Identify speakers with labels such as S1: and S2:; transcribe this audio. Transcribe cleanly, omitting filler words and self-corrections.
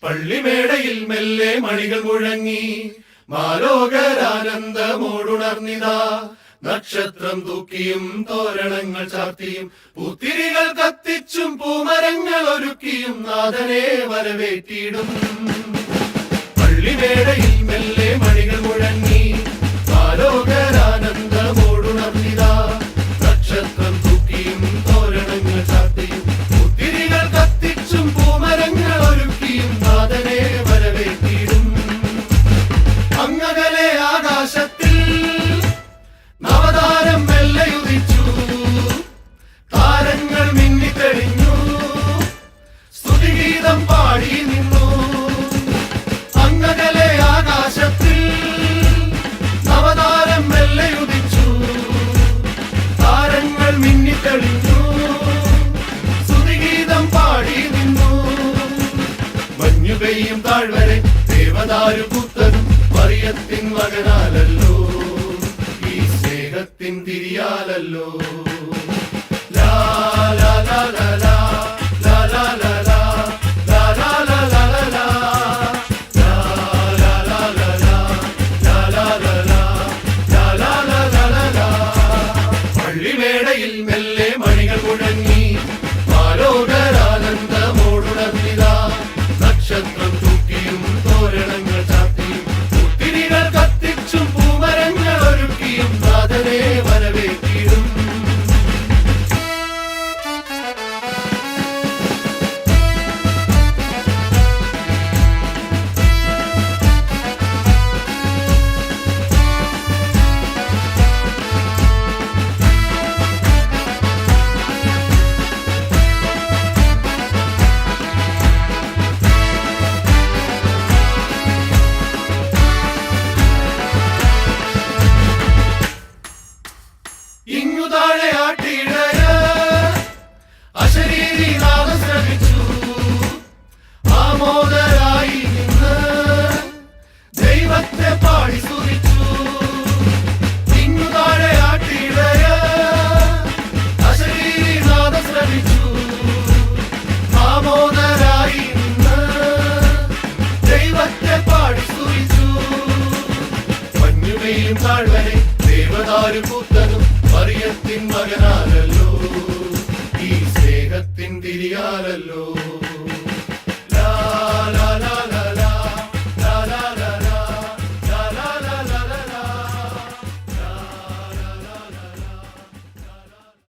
S1: പള്ളിമേടയിൽ മെല്ലെ മണികൾ മുഴങ്ങി മാലോകരാനന്ദമോടുണർന്നിതാ. നക്ഷത്രം തൂക്കിയും തോരണങ്ങൾ ചാർത്തിയും പൂത്തിരികൾ കത്തിച്ചും പൂമരങ്ങൾ ഒരുക്കിയും നാഥനെ വരവേറ്റിടും. പള്ളിമേടയിൽ മെല്ലെ മണികൾ മുഴങ്ങി മാലോകരാനന്ദമോടുണർന്നിതാ. നക്ഷത്രം തൂക്കിയും തോരണങ്ങൾ ചാർത്തിയും പൂത്തിരികൾ കത്തിച്ചും പൂമരങ്ങൾ ഒരുക്കിയും നാഥനെ വരവേറ്റിടും. അങ്ങകലെ ആകാശത്തിൽ നവതാരം മെല്ലയുദിച്ചു. താരങ്ങൾ മിന്നിത്തെളിഞ്ഞു, സ്തുതിഗീതം പാടി നിന്നു. അങ്ങകലെ ആകാശത്തിൽ നവതാരം മെല്ലയുദിച്ചു. താരങ്ങൾ മിന്നിത്തെളിഞ്ഞു, സ്തുതിഗീതം പാടി നിന്നു. മഞ്ഞു പെയ്യും താഴ്വരെ ദേവദാരു പുത്തനും മറിയത്തിൻ മകനാലല്ലോ.